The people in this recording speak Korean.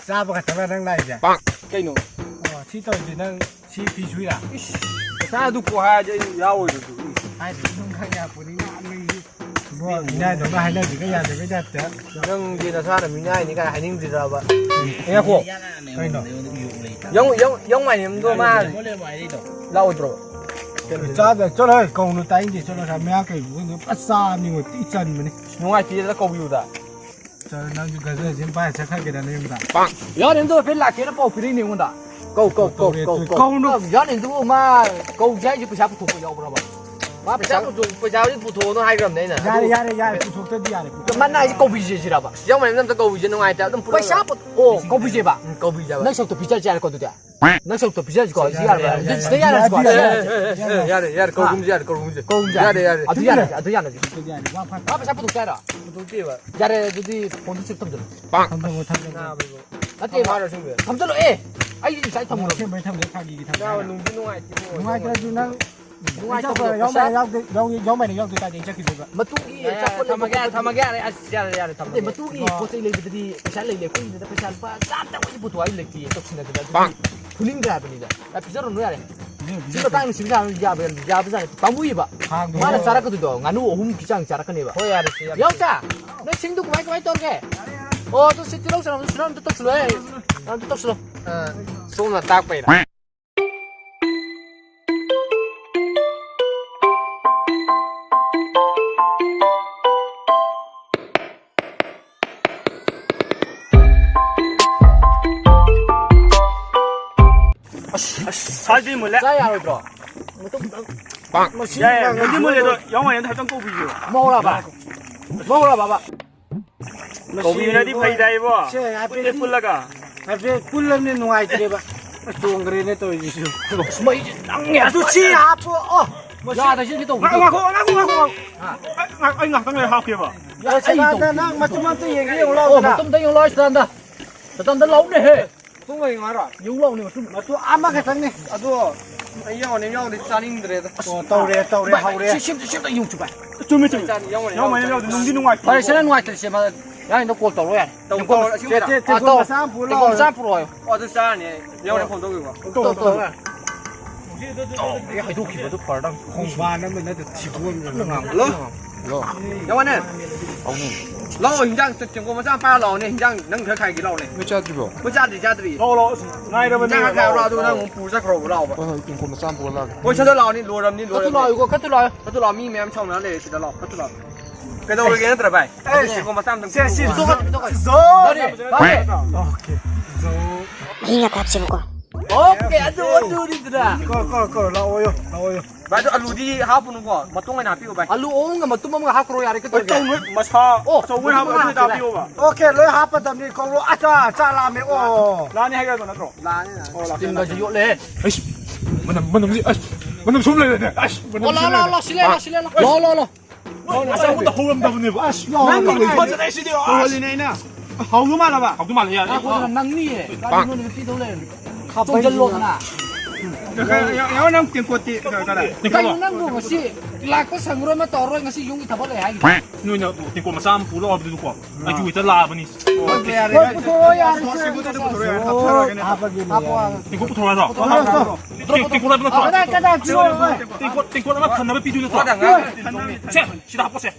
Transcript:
싸버가 잡아당 나이자. 빵. 깨노. 치토지는 치피슈야. 사도 고하지 야오도. 아이 농가야 보니 뭐 미나이 너가 하려 지가 야 되게 잡대. 영지나 사람 미나이니까 하닝지라 봐. 에고. 영 많이 님도 마. 라오드로. 짜다 저래 공로 따인지 저래 하면 cái 뭐 빠싸 미고 띠짠 뭐니. 농아 뒤에다 거부유다. 저 나도 가서 지금 봐야 착하게 되는다. 빵. 야는도 별라 걔는 뭐 비리니 온다. go 야는도 마 go 자이지 부샤 부토고 야오브라 봐. 마 부샤 부토는 하이그럼 내나. 야래 부토도 야래. 만나 이제 go 비지지라 봐. 영만 남자 go 비지 농아 때 좀 부샤 오 go 비지 봐. go 비지 봐. 넥서부터 비자지 할 것도 돼. 넥서부터 비자지 거 이거 알아. 진짜 야래 거. 야래 go kum지 야래 go kum지. 야래 아두 야래. 아 부샤 부토 짜라. 부토 띠와. 야래 두디 본드 습탐 들. 빵. 탐나 보고. 나때 말을 생겨. 탐들어 에. 아이 잘 탐으로. 뭘 탐내 타기기 탐. 나 농지 농아 띠고. 농아 그래도 난 농아 저 영매는 영도 따지 저기 봐. matugi tamage 야래 tamage matugi 포세 레비들이 패션 레레 코인데 패션 파 쌈다 거기 부터 와이 레기 똑신다 그다 굴린가 버니다 나 비자로 놓야래 지금 땅 심장 야부자 바무이 봐 마나 자라거든 나누 오훔 기장 자라거네 봐 호야래 영자 내 친구 고마이 떠게 또 시티로 사람도 또 슬로해 나도 또 슬로 손나 딱 빼라 살지 몰래? 짜야 들어 빵 야야 뭔지 몰래도 영화에도 했던 꼬비죠 먹어라 봐봐 꼬비는 이 파이다 이거 근데 풀라가 앞에 꿀럼네 농아 이제 봐. 동그레네 또 이제. 숨어 이제 땅이야 좋지 아프 야 다시 또 나고 아이 나가면 하피봐 야 제가 나 맞춤한테 얘기해 올라오다. 좀 더 용로 있단다 더 나오네 해 송거이 말아. 용로 좀 또 아마가 됐네. 아도 영원히 영원히 짜닝들에다 떠오래 하우래. 심도 용 주봐 좀이 영화에도 농지 농아 아니 세는 와이트 시마 야 너 꼴 떠로야 또 쌈프로요 어디 싸네 영화에 본 적이 봐 또 야, 이거 기분도 벌당. 공부하는 건 지구는 영화는 로 hình trường công sản ba lò này hình nâng khởi khai cái lò này 몇 자주고? mới ra thì ra thì ngay đâu bên này khai lò tôi đang phủ ra khẩu lò vậy 좀 고마 쌈 볼라. ôi sao lò này lùa đầm đi lùa cắt lò 이거 cắt lò mi mềm trong nó để xịt lò cắt lò cái đâu cái nó trở về trường công sản từng xe Ingat habis buku. 오케이 아주리들아. 나와요. vậy tôi alu đi hấp luôn quá mà tung ngày nào tiêu vậy 알루 오는가 뭐 뚜껑가 하크로 야래 그때. tung mà sao sao mới hấp cái nào tiêu vậy 오케이 래 하빠담니 공로 아자 짜라메 오. 라니 hay cái nó 지금 저 요래. 아이씨, 만남 somle, 아이씨, 올라 실례라. 로로로. 아무도 호흡다 보네. 아이씨, 난니 터져 내시디요. 홀리네나. 하우도 말아봐. 하도 말이야. 아 고들 낭니에. 가리는 삐돌래. 좀 절로나. 영화 năm tiền quật tị rồi cái này kayo nang mo kasi lako sangro ma toro ngasi yung itabole ay. 누나 띵고 마삼 불러 어디도 거. 아주 이따 라바니. 띵고 들어와서. 띵고 라바나 들어와. 띵고 라바 칸나베 삐주는 거. 자, 시다 보세.